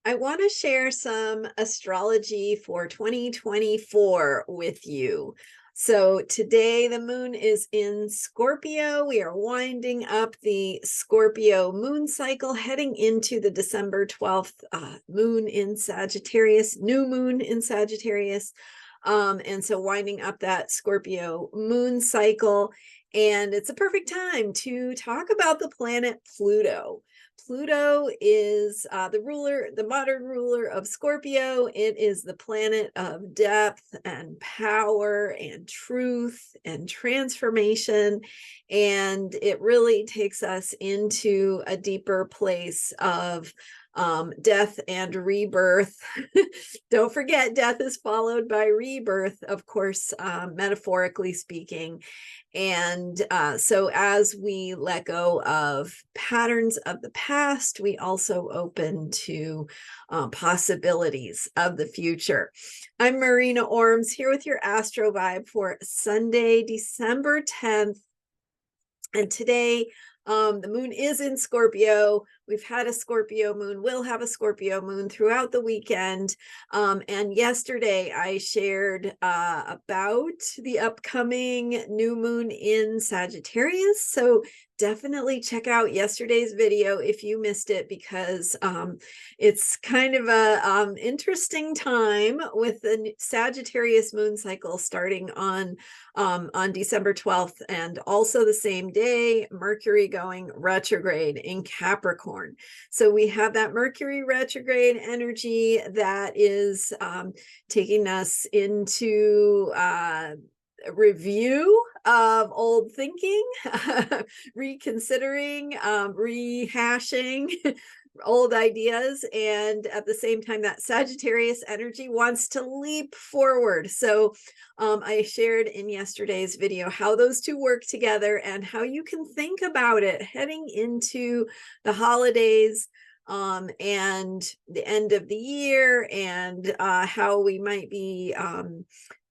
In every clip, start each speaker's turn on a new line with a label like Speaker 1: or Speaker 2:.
Speaker 1: I want to share some astrology for 2024 with you. So today the moon is in Scorpio. We are winding up the Scorpio moon cycle, heading into the December 12th moon in Sagittarius, new moon in Sagittarius. And so winding up that Scorpio moon cycle. And it's a perfect time to talk about the planet Pluto. Pluto is the modern ruler of Scorpio. It is the planet of depth and power and truth and transformation. And it really takes us into a deeper place of death and rebirth. Don't forget, death is followed by rebirth, of course, metaphorically speaking. And so as we let go of patterns of the past, we also open to possibilities of the future. I'm Marina Ormes here with your Astro Vibe for Sunday, December 10th. And today, the moon is in Scorpio. We've had a Scorpio moon. We'll have a Scorpio moon throughout the weekend. And yesterday I shared about the upcoming new moon in Sagittarius. So definitely check out yesterday's video if you missed it, because it's kind of a interesting time with the Sagittarius moon cycle starting on December 12th, and also the same day, Mercury going retrograde in Capricorn. So we have that Mercury retrograde energy that is taking us into review of old thinking, reconsidering, rehashing old ideas. And at the same time, that Sagittarius energy wants to leap forward. So I shared in yesterday's video how those two work together and how you can think about it heading into the holidays and the end of the year, and how we might be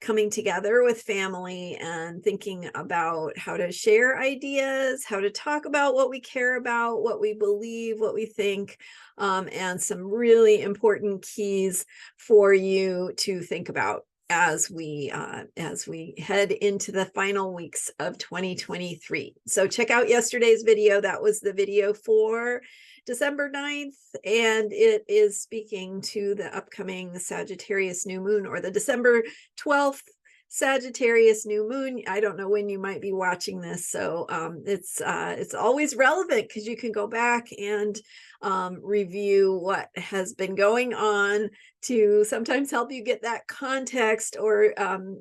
Speaker 1: coming together with family and thinking about how to share ideas, how to talk about what we care about, what we believe, what we think, and some really important keys for you to think about as we head into the final weeks of 2023. So check out yesterday's video. That was the video for December 9th, and it is speaking to the upcoming Sagittarius new moon, or the December 12th Sagittarius new moon. I don't know when you might be watching this, so it's always relevant because you can go back and review what has been going on to sometimes help you get that context or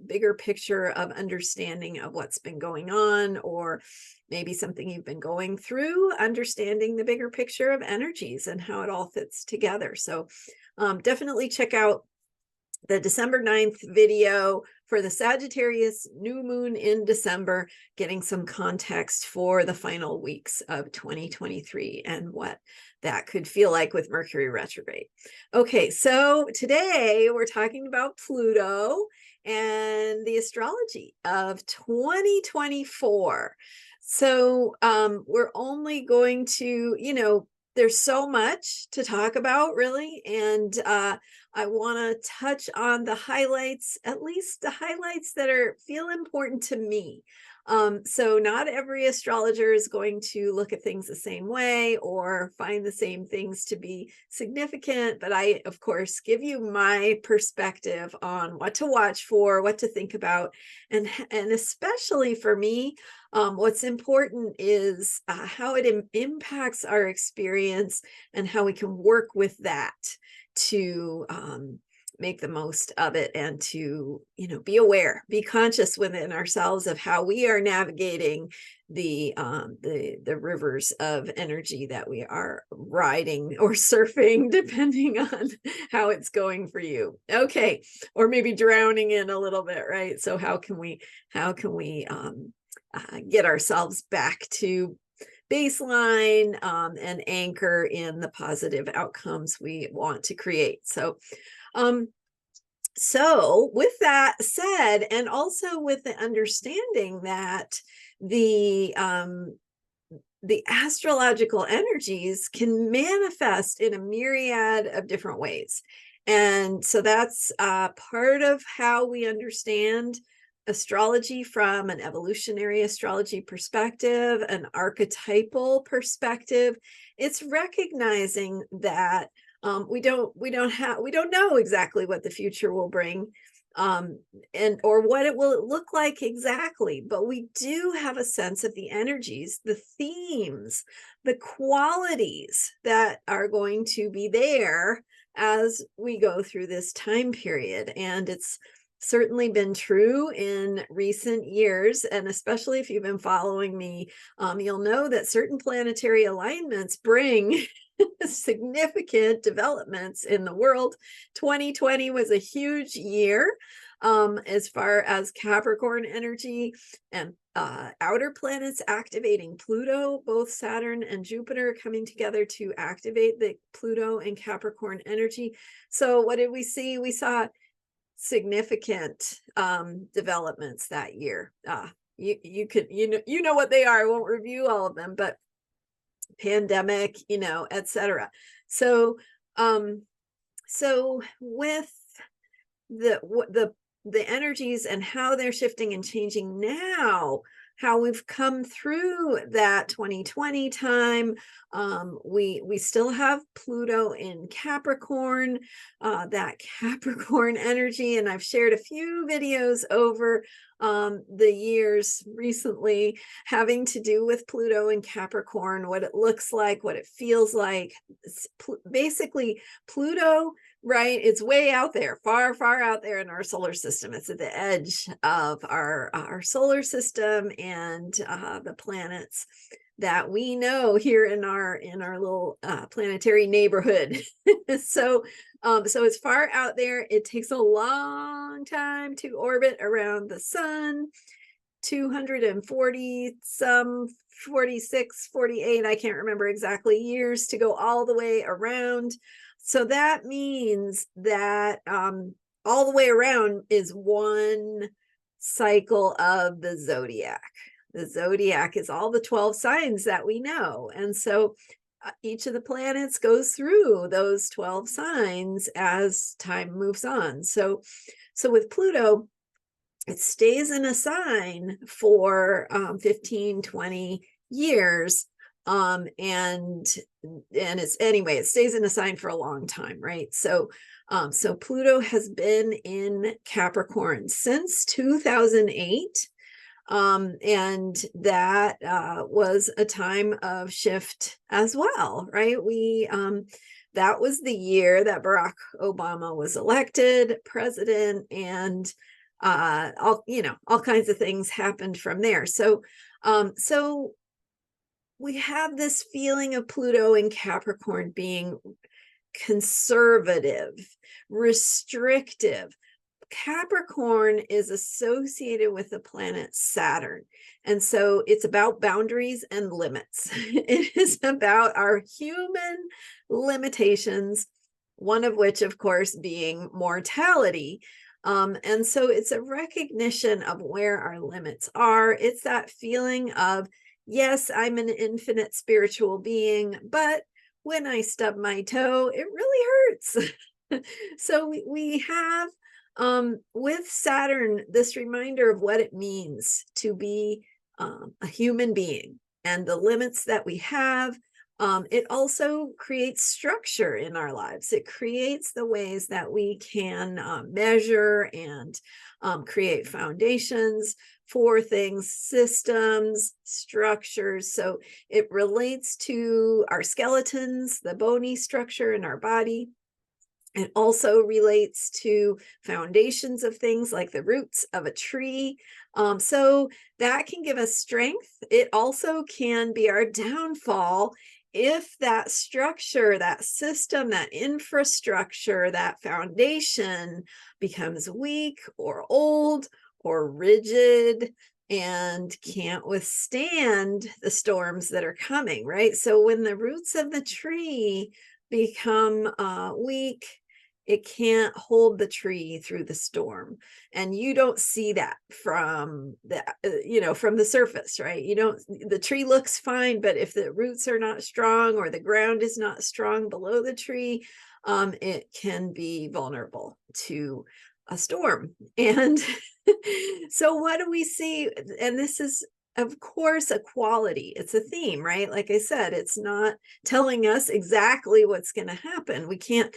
Speaker 1: bigger picture of understanding of what's been going on, or maybe something you've been going through, understanding the bigger picture of energies and how it all fits together. So definitely check out the December 9th video for the Sagittarius new moon in December, getting some context for the final weeks of 2023 and what that could feel like with Mercury retrograde. Okay, so today we're talking about Pluto and the astrology of 2024. So we're only going to, there's so much to talk about, really. And I want to touch on the highlights, at least the highlights that feel important to me. So not every astrologer is going to look at things the same way or find the same things to be significant, but I, of course, give you my perspective on what to watch for, what to think about, and especially for me, what's important is how it impacts our experience and how we can work with that to make the most of it, and to be aware, be conscious within ourselves of how we are navigating the rivers of energy that we are riding or surfing, depending on how it's going for you. Okay, or maybe drowning in a little bit, right? So how can we get ourselves back to baseline and anchor in the positive outcomes we want to create? So with that said, and also with the understanding that the the astrological energies can manifest in a myriad of different ways. And so that's part of how we understand astrology from an evolutionary astrology perspective, an archetypal perspective. It's recognizing that we don't know exactly what the future will bring, and or what it will look like exactly, but we do have a sense of the energies, the themes, the qualities that are going to be there as we go through this time period. And it's certainly been true in recent years, and especially if you've been following me, you'll know that certain planetary alignments bring significant developments in the world. 2020 was a huge year as far as Capricorn energy and outer planets activating Pluto, both Saturn and Jupiter coming together to activate the Pluto and Capricorn energy. So what did we see? We saw significant developments that year. You know what they are. I won't review all of them, but pandemic, etc. So so with the energies and how they're shifting and changing now, how we've come through that 2020 time, we still have Pluto in Capricorn, that Capricorn energy, and I've shared a few videos over the years recently having to do with Pluto and Capricorn, what it looks like, what it feels like. Basically, Pluto, right, it's way out there, far out there in our solar system. It's at the edge of our solar system and the planets that we know here in our little planetary neighborhood. So it's far out there. It takes a long time to orbit around the sun, 240 some 46 48, I can't remember exactly, years to go all the way around. So that means that all the way around is one cycle of the zodiac. The zodiac is all the 12 signs that we know. And so each of the planets goes through those 12 signs as time moves on. So with Pluto, it stays in a sign for 15, 20 years. And it's, anyway, it stays in a sign for a long time, right? So Pluto has been in Capricorn since 2008. And that was a time of shift as well, right? That was the year that Barack Obama was elected president, and all kinds of things happened from there. So we have this feeling of Pluto in Capricorn being conservative, restrictive. Capricorn is associated with the planet Saturn. And so it's about boundaries and limits. It is about our human limitations, one of which, of course, being mortality. And so it's a recognition of where our limits are. It's that feeling of, yes, I'm an infinite spiritual being, but when I stub my toe, it really hurts. So we have with Saturn this reminder of what it means to be a human being and the limits that we have. It also creates structure in our lives. It creates the ways that we can measure and create foundations for things, systems, structures. So it relates to our skeletons, the bony structure in our body. It also relates to foundations of things like the roots of a tree. So that can give us strength. It also can be our downfall if that structure, that system, that infrastructure, that foundation becomes weak or old or rigid and can't withstand the storms that are coming, right? So when the roots of the tree become weak, It can't hold the tree through the storm. And you don't see that from the, from the surface, right? The tree looks fine, but if the roots are not strong or the ground is not strong below the tree, it can be vulnerable to a storm. And so what do we see? And this is, of course, a quality. It's a theme, right? Like I said, it's not telling us exactly what's going to happen. We can't,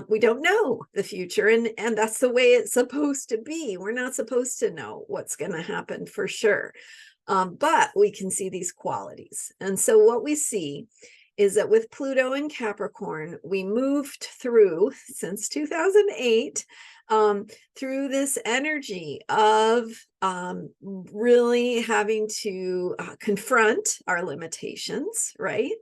Speaker 1: we don't know the future, and that's the way it's supposed to be. We're not supposed to know what's going to happen for sure, but we can see these qualities. And so what we see is that with Pluto in Capricorn, we moved through, since 2008, through this energy of really having to confront our limitations, right?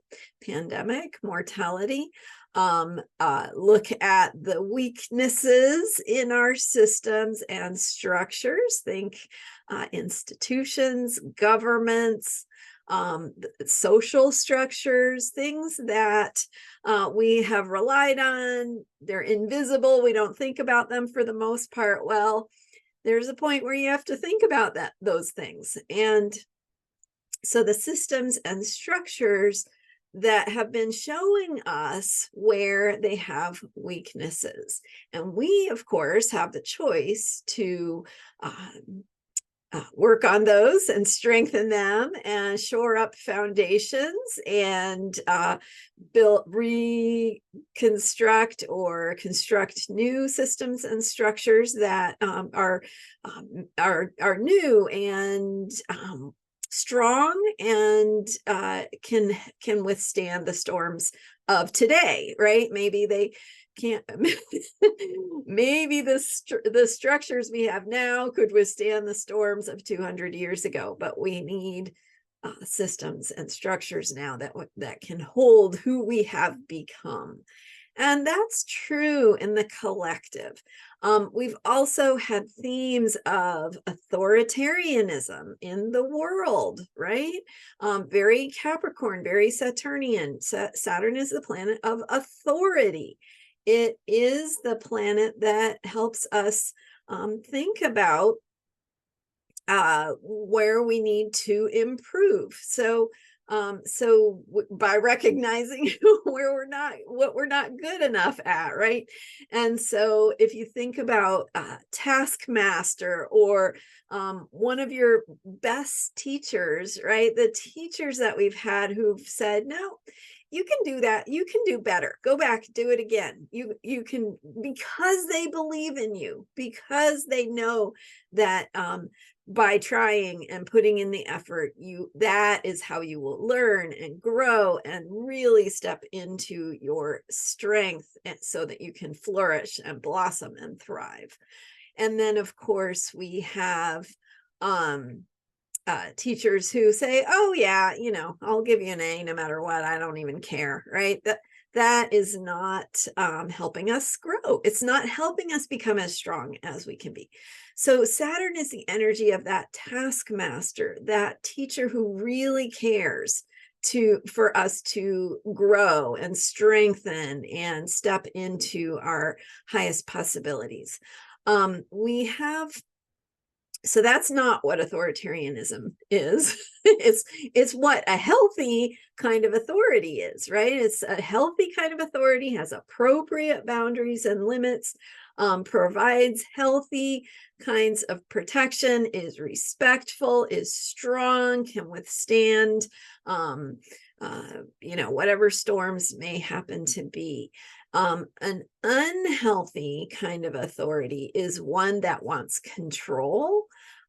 Speaker 1: Pandemic, mortality, look at the weaknesses in our systems and structures. Think institutions, governments, social structures, things that we have relied on. They're invisible. We don't think about them for the most part. Well, there's a point where you have to think about those things. And so the systems and structures that have been showing us where they have weaknesses. And we, of course, have the choice to work on those and strengthen them and shore up foundations and reconstruct or construct new systems and structures that are new and strong and can withstand the storms of today, right? Maybe they can't. Maybe the structures we have now could withstand the storms of 200 years ago, but we need systems and structures now that can hold who we have become. And that's true in the collective. We've also had themes of authoritarianism in the world, right? Very Capricorn, very Saturnian. Saturn is the planet of authority. It is the planet that helps us think about where we need to improve. So by recognizing what we're not good enough at, right? And so if you think about taskmaster or one of your best teachers, right? The teachers that we've had who've said, no, you can do that. You can do better. Go back, do it again. You can, because they believe in you, because they know that by trying and putting in the effort, that is how you will learn and grow and really step into your strength so that you can flourish and blossom and thrive. And then, of course, we have teachers who say, oh yeah, I'll give you an A no matter what. I don't even care, right? That is not helping us grow. It's not helping us become as strong as we can be. So Saturn is the energy of that taskmaster, that teacher who really cares for us to grow and strengthen and step into our highest possibilities. So that's not what authoritarianism is. It's what a healthy kind of authority is, right? It's a healthy kind of authority, has appropriate boundaries and limits, provides healthy kinds of protection, is respectful, is strong, can withstand, whatever storms may happen to be. An unhealthy kind of authority is one that wants control,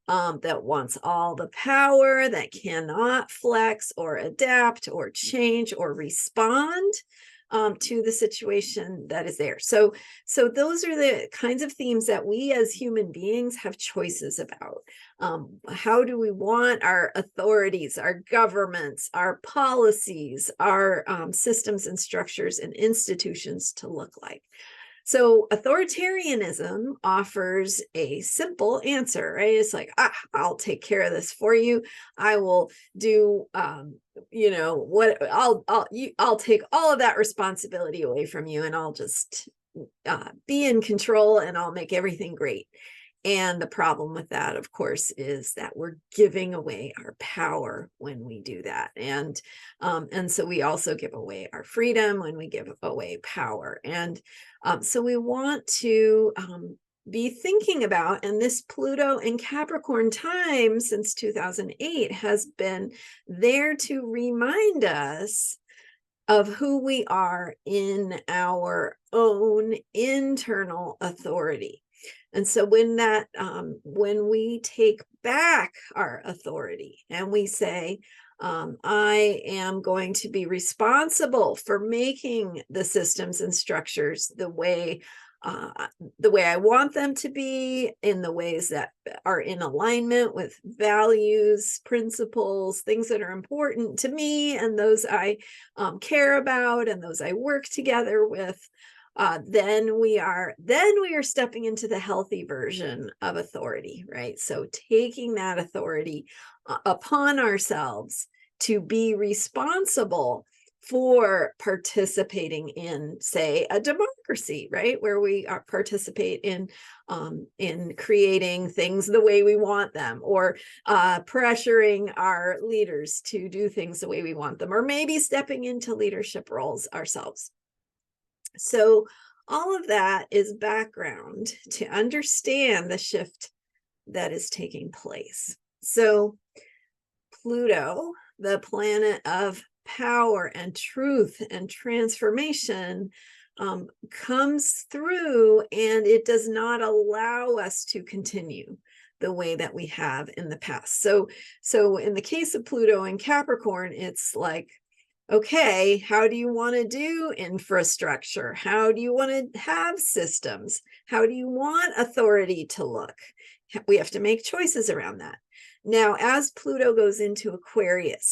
Speaker 1: that wants all the power, that cannot flex or adapt or change or respond to the situation that is there. So those are the kinds of themes that we as human beings have choices about. How do we want our authorities, our governments, our policies, our systems and structures and institutions to look like? So authoritarianism offers a simple answer, right? It's like, I'll take care of this for you. I will do, what I'll take all of that responsibility away from you, and I'll just be in control and I'll make everything great. And the problem with that, of course, is that we're giving away our power when we do that. And so we also give away our freedom when we give away power. And so we want to be thinking about, and this Pluto in Capricorn time since 2008 has been there to remind us of who we are in our own internal authority. And so when we take back our authority and we say, I am going to be responsible for making the systems and structures the way I want them to be, in the ways that are in alignment with values, principles, things that are important to me and those I care about and those I work together with, then we are stepping into the healthy version of authority, right? So taking that authority upon ourselves to be responsible for participating in, say, a democracy, right, where we participate in creating things the way we want them, or pressuring our leaders to do things the way we want them, or maybe stepping into leadership roles ourselves. So all of that is background to understand the shift that is taking place. So Pluto, the planet of power and truth and transformation, comes through, and it does not allow us to continue the way that we have in the past. So in the case of Pluto and Capricorn, it's like, okay, how do you want to do infrastructure? How do you want to have systems? How do you want authority to look? We have to make choices around that. Now, as Pluto goes into Aquarius,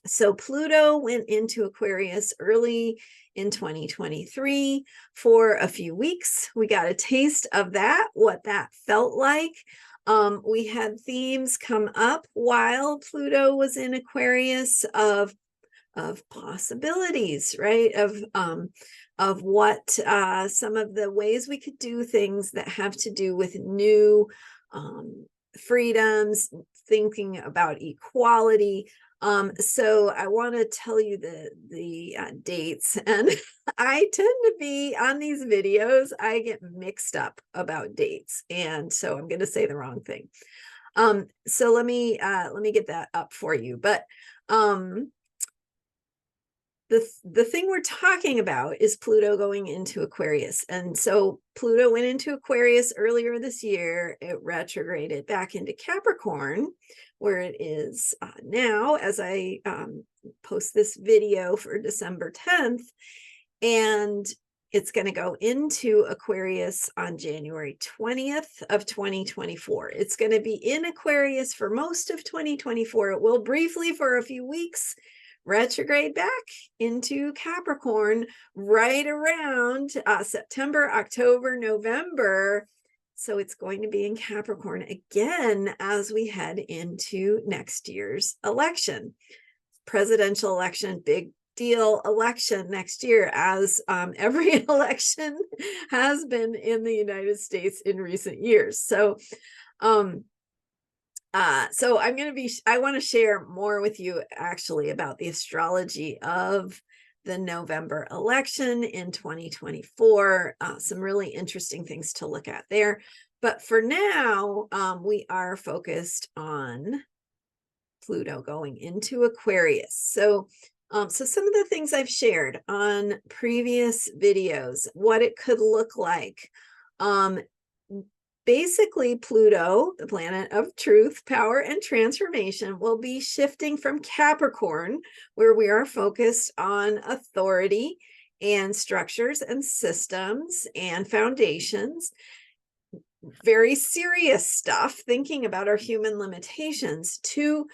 Speaker 1: so Pluto went into Aquarius early in 2023 for a few weeks. We got a taste of that, what that felt like. We had themes come up while Pluto was in Aquarius of possibilities, right? Of what some of the ways we could do things that have to do with new freedoms, thinking about equality. So I want to tell you the dates, and I tend to be on these videos, I get mixed up about dates, and so I'm going to say the wrong thing. So let me get that up for you. But the thing we're talking about is Pluto going into Aquarius. And so Pluto went into Aquarius earlier this year. It retrograded back into Capricorn, where it is now, as I post this video for December 10th. And it's going to go into Aquarius on January 20th of 2024. It's going to be in Aquarius for most of 2024. It will briefly, for a few weeks, retrograde back into Capricorn right around September, October, November. So it's going to be in Capricorn again as we head into next year's election. Presidential election, big deal election next year, as every election has been in the United States in recent years. So I want to share more with you actually about the astrology of the November election in 2024. Some really interesting things to look at there. But for now, we are focused on Pluto going into Aquarius. So some of the things I've shared on previous videos, what it could look like. Basically, Pluto, the planet of truth, power, and transformation, will be shifting from Capricorn, where we are focused on authority and structures and systems and foundations, very serious stuff, thinking about our human limitations, to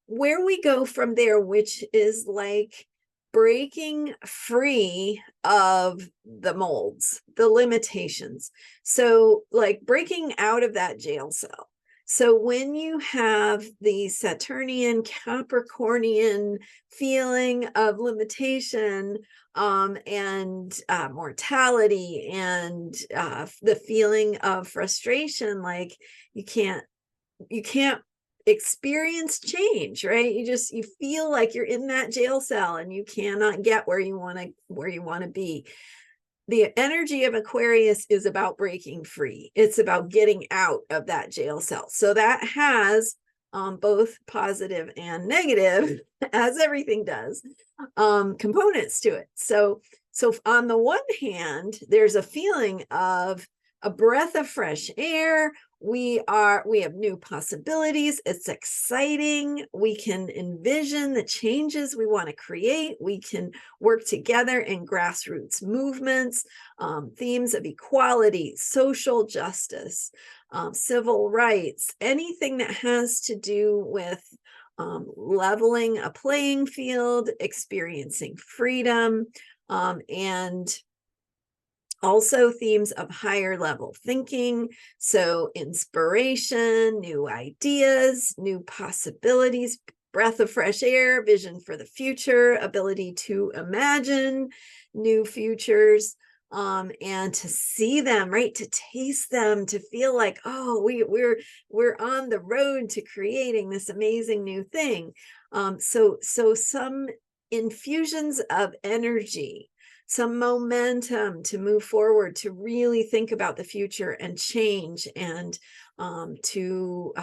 Speaker 1: where we go from there, which is like breaking free of the molds, the limitations. So like breaking out of that jail cell. So when you have the Saturnian Capricornian feeling of limitation, and mortality, and the feeling of frustration, like you can't experience change, right? You feel like you're in that jail cell and you cannot get where you want to be. The energy of Aquarius is about breaking free. It's about getting out of that jail cell. So that has both positive and negative, as everything does, components to it. So on the one hand, there's a feeling of a breath of fresh air. We have new possibilities. It's exciting. We can envision the changes we want to create. We can work together in grassroots movements, themes of equality, social justice, civil rights, anything that has to do with leveling a playing field, experiencing freedom, and also themes of higher level thinking. So inspiration, new ideas, new possibilities, breath of fresh air, vision for the future, ability to imagine new futures, and to see them, right? To taste them, to feel like, oh, we're on the road to creating this amazing new thing. So some infusions of energy, some momentum to move forward, to really think about the future and change, and to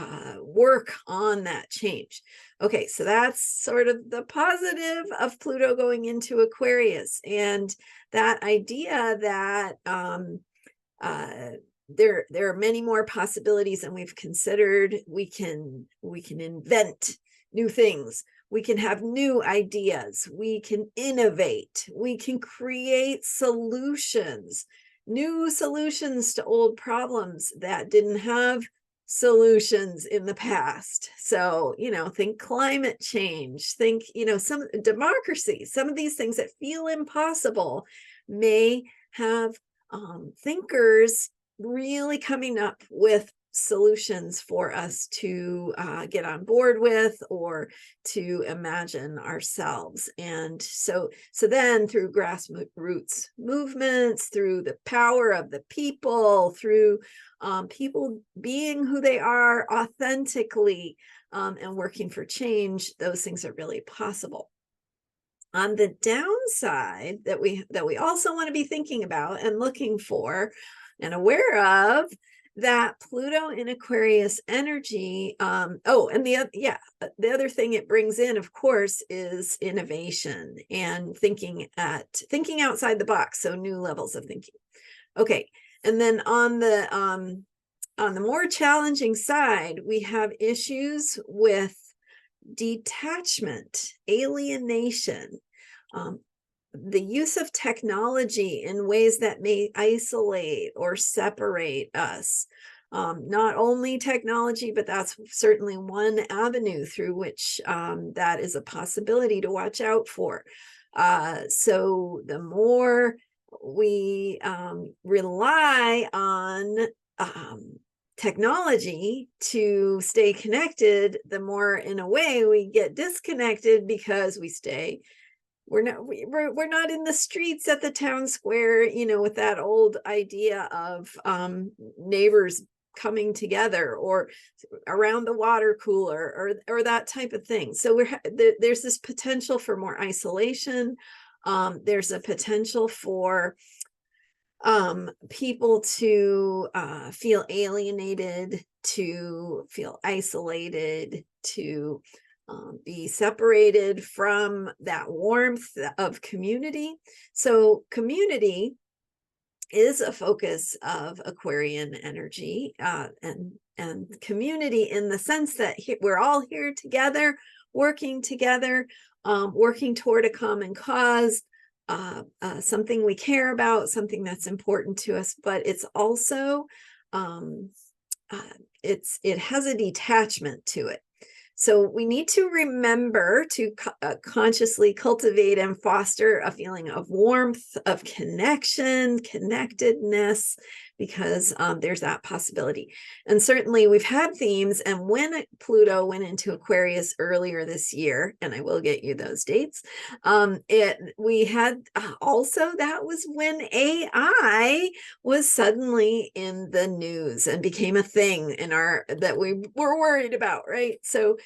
Speaker 1: work on that change. Okay, so that's sort of the positive of Pluto going into Aquarius, and that idea that there are many more possibilities than we've considered. We can invent new things. We can have new ideas. We can innovate. We can create solutions, new solutions to old problems that didn't have solutions in the past. So, think climate change, think, some democracy, some of these things that feel impossible may have thinkers really coming up with solutions for us to get on board with, or to imagine ourselves. And so then through grassroots movements, through the power of the people, through people being who they are authentically, and working for change, those things are really possible. On the downside that we also want to be thinking about and looking for and aware of, that Pluto in Aquarius energy, and the other thing it brings in, of course, is innovation and thinking outside the box, so new levels of thinking. Okay, and then on the more challenging side, we have issues with detachment, alienation, the use of technology in ways that may isolate or separate us. Not only technology, but that's certainly one avenue through which that is a possibility to watch out for. So the more we rely on technology to stay connected, the more, in a way, we get disconnected, because we're not in the streets at the town square, with that old idea of neighbors coming together, or around the water cooler, or that type of thing. So there's this potential for more isolation. There's a potential for people to feel alienated, to feel isolated, to be separated from that warmth of community. So community is a focus of Aquarian energy, and community in the sense that we're all here together, working together, working toward a common cause, something we care about, something that's important to us. But it's also it has a detachment to it. So we need to remember to consciously cultivate and foster a feeling of warmth, of connection, connectedness, because there's that possibility. And certainly we've had themes, and when Pluto went into Aquarius earlier this year, and I will get you those dates, we had also, that was when AI was suddenly in the news and became a thing in that we were worried about, right? So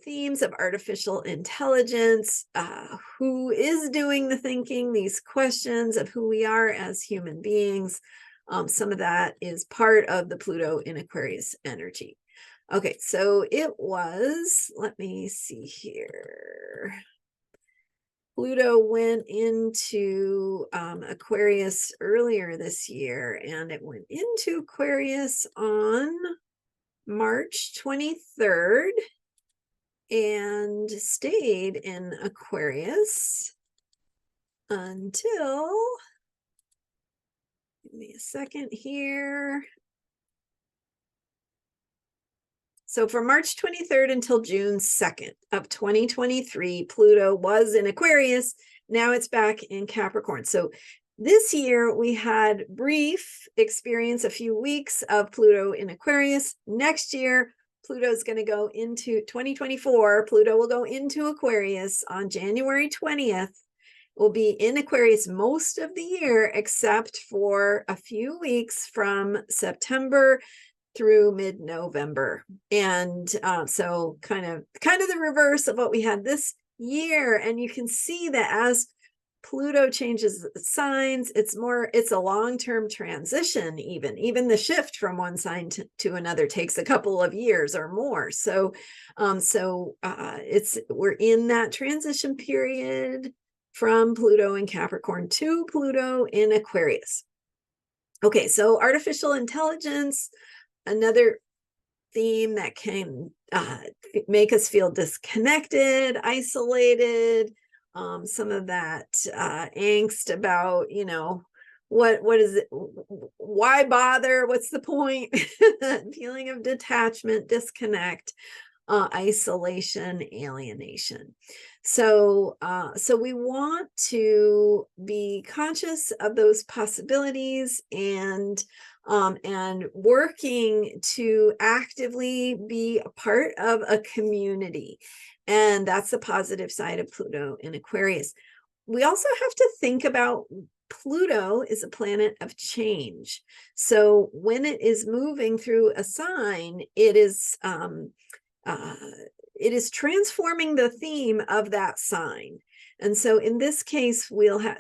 Speaker 1: themes of artificial intelligence, who is doing the thinking, these questions of who we are as human beings, some of that is part of the Pluto in Aquarius energy. Okay, so it was, let me see here. Pluto went into Aquarius earlier this year, and it went into Aquarius on March 23rd and stayed in Aquarius until, give me a second here. So from March 23rd until June 2nd of 2023, Pluto was in Aquarius. Now it's back in Capricorn. So this year we had brief experience, a few weeks of Pluto in Aquarius. Next year, Pluto's going to go into 2024. Pluto will go into Aquarius on January 20th. Will be in Aquarius most of the year, except for a few weeks from September through mid-November. And so kind of the reverse of what we had this year. And you can see that as Pluto changes signs, it's a long-term transition. Even the shift from one sign to another takes a couple of years or more. So we're in that transition period from Pluto in Capricorn to Pluto in Aquarius. Okay, so artificial intelligence, another theme that can make us feel disconnected, isolated, some of that angst about, what is it? Why bother? What's the point? Feeling of detachment, disconnect, isolation, alienation. So we want to be conscious of those possibilities and working to actively be a part of a community. And that's the positive side of Pluto in Aquarius. We also have to think about Pluto is a planet of change. So when it is moving through a sign, it is transforming the theme of that sign. And so in this case,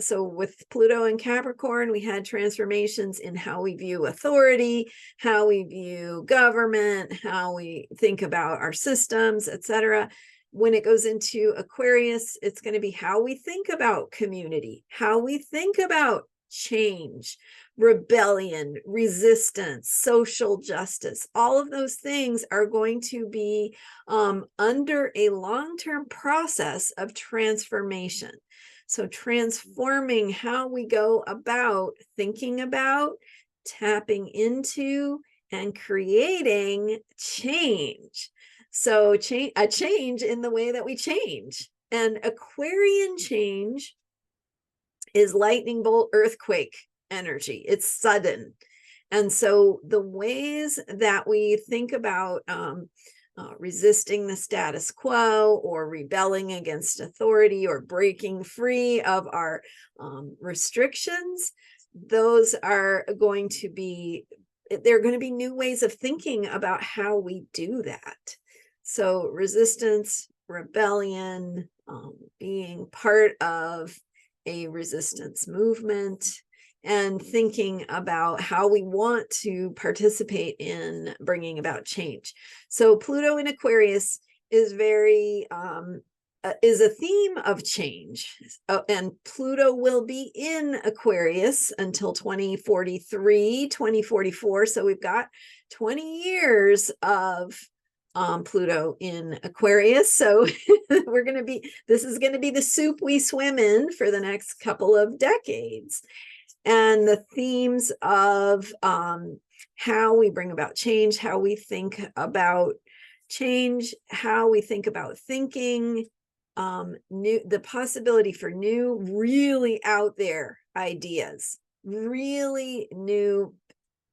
Speaker 1: so with Pluto and Capricorn, we had transformations in how we view authority, how we view government, how we think about our systems, etc. When it goes into Aquarius, it's going to be how we think about community, how we think about change, rebellion, resistance, social justice. All of those things are going to be under a long-term process of transformation. So transforming how we go about thinking about, tapping into, and creating change. So a change in the way that we change. And Aquarian change is lightning bolt earthquake energy. It's sudden. And so the ways that we think about resisting the status quo or rebelling against authority or breaking free of our restrictions, those are going to be, there are going to be new ways of thinking about how we do that. So resistance, rebellion, being part of a resistance movement, and thinking about how we want to participate in bringing about change. So Pluto in Aquarius is is a theme of change, and Pluto will be in Aquarius until 2043, 2044. So we've got 20 years of Pluto in Aquarius. So this is going to be the soup we swim in for the next couple of decades. And the themes of how we bring about change, how we think about change, how we think about thinking, the possibility for new, really out there ideas, really new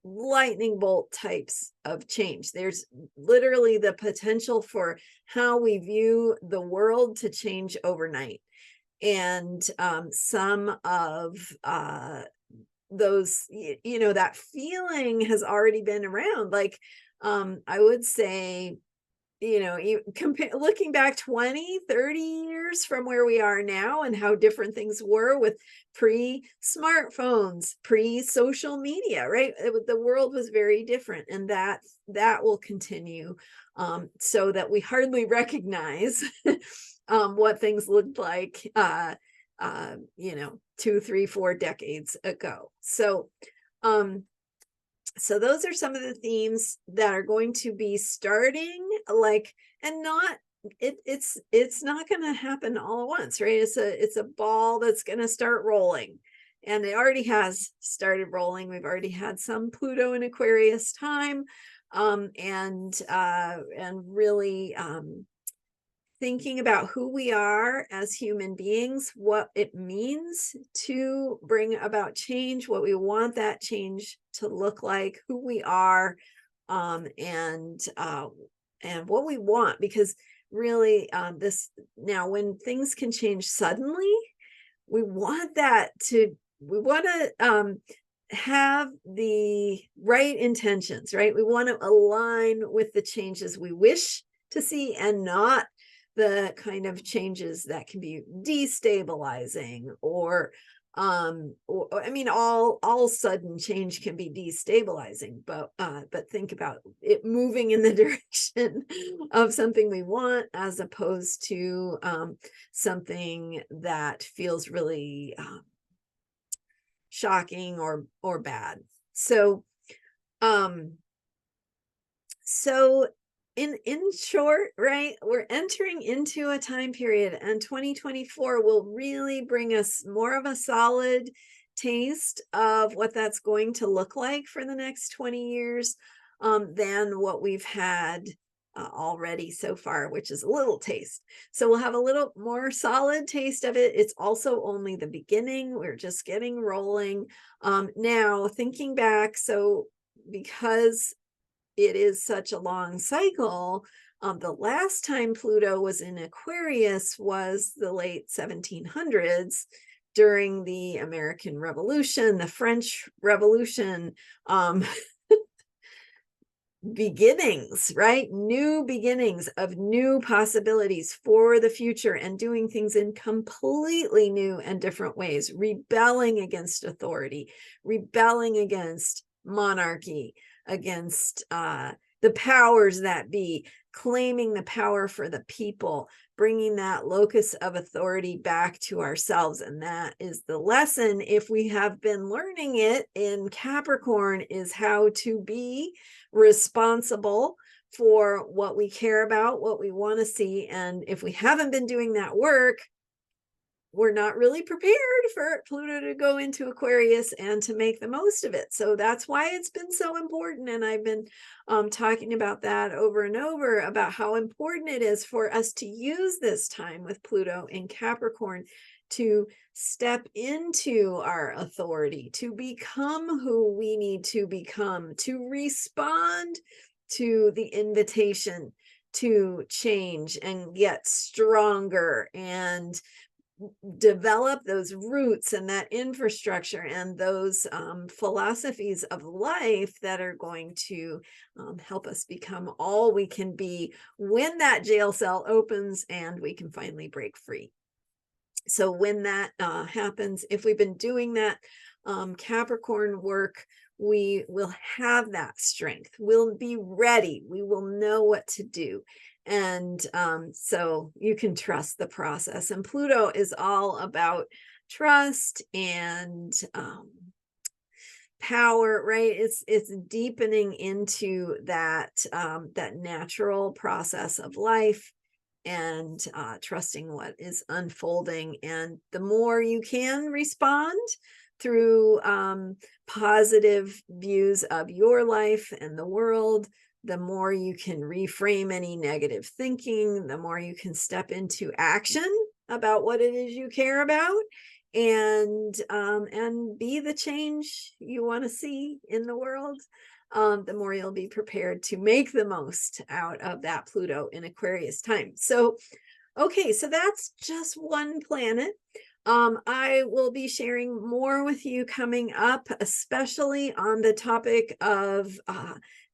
Speaker 1: lightning bolt types of change. There's literally the potential for how we view the world to change overnight. And some of those, that feeling has already been around. Like, I would say, looking back 20, 30 years from where we are now and how different things were with pre-smartphones, pre-social media, right? The world was very different, and that will continue, so that we hardly recognize what things looked like 2, 3, 4 decades ago. So those are some of the themes that are going to be starting, like, and not it's not going to happen all at once, right? It's a ball that's going to start rolling, and it already has started rolling. We've already had some Pluto in Aquarius time, and really thinking about who we are as human beings, what it means to bring about change, what we want that change to look like, who we are, and what we want. Because really, now when things can change suddenly, we want to have the right intentions, right? We want to align with the changes we wish to see, and not the kind of changes that can be destabilizing, or I mean, all sudden change can be destabilizing, but think about it moving in the direction of something we want, as opposed to something that feels really shocking or bad. So in short, right, we're entering into a time period, and 2024 will really bring us more of a solid taste of what that's going to look like for the next 20 years, than what we've had already so far, which is a little taste. So we'll have a little more solid taste of it. It's also only the beginning. We're just getting rolling. Now, thinking back, so because it is such a long cycle, the last time Pluto was in Aquarius was the late 1700s, during the American Revolution, the French Revolution, beginnings, right? New beginnings of new possibilities for the future, and doing things in completely new and different ways, rebelling against authority, rebelling against monarchy, against the powers that be, claiming the power for the people, bringing that locus of authority back to ourselves. And that is the lesson, if we have been learning it in Capricorn, is how to be responsible for what we care about, what we want to see. And if we haven't been doing that work, we're not really prepared for Pluto to go into Aquarius and to make the most of it. So that's why it's been so important. And I've been talking about that over and over, about how important it is for us to use this time with Pluto in Capricorn to step into our authority, to become who we need to become, to respond to the invitation to change and get stronger, and develop those roots and that infrastructure and those philosophies of life that are going to help us become all we can be when that jail cell opens and we can finally break free. So when that happens, if we've been doing that Capricorn work, we will have that strength. We'll be ready. We will know what to do. And so you can trust the process. And Pluto is all about trust and power, right? It's deepening into that that natural process of life, and trusting what is unfolding. And the more you can respond through positive views of your life and the world, the more you can reframe any negative thinking, the more you can step into action about what it is you care about, and be the change you want to see in the world. The more you'll be prepared to make the most out of that Pluto in Aquarius time. So, okay, so that's just one planet. I will be sharing more with you coming up, especially on the topic of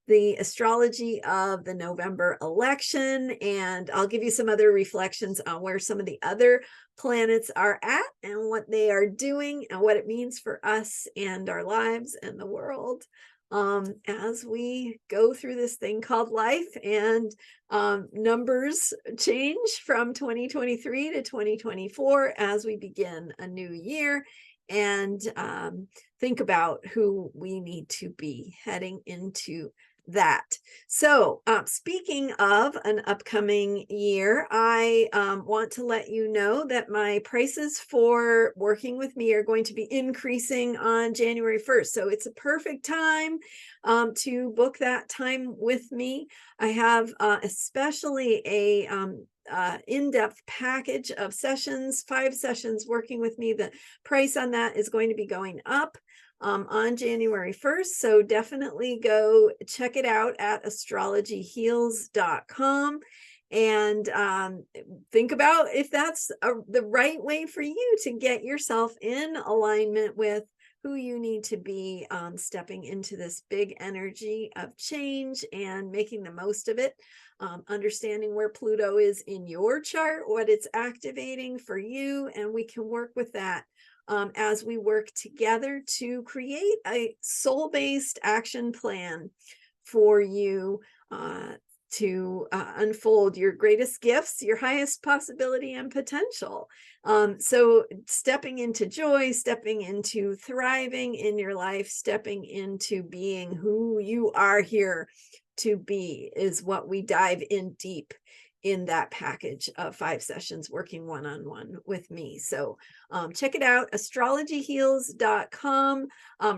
Speaker 1: the astrology of the November election. And I'll give you some other reflections on where some of the other planets are at and what they are doing and what it means for us and our lives and the world as we go through this thing called life. And numbers change from 2023 to 2024 as we begin a new year, and think about who we need to be heading into that. So speaking of an upcoming year, I want to let you know that my prices for working with me are going to be increasing on January 1st. So it's a perfect time to book that time with me. I have especially a in-depth package of sessions, 5 sessions working with me. The price on that is going to be going up on January 1st. So definitely go check it out at astrologyheals.com and think about if that's the right way for you to get yourself in alignment with who you need to be, stepping into this big energy of change and making the most of it. Understanding where Pluto is in your chart, what it's activating for you, and we can work with that as we work together to create a soul-based action plan for you to unfold your greatest gifts, your highest possibility and potential. So stepping into joy, stepping into thriving in your life, stepping into being who you are here to be is what we dive in deep in that package of 5 sessions working one-on-one with me. So check it out, astrologyheals.com.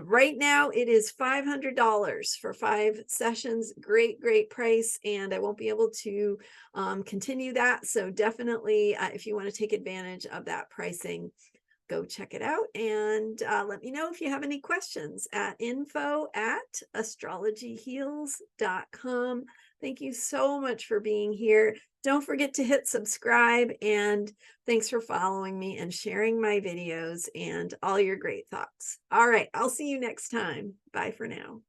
Speaker 1: Right now it is $500 for 5 sessions. Great price, and I won't be able to continue that. So definitely if you want to take advantage of that pricing, go check it out, and let me know if you have any questions at info@astrologyheals.com. Thank you so much for being here. Don't forget to hit subscribe, and thanks for following me and sharing my videos and all your great thoughts. All right, I'll see you next time. Bye for now.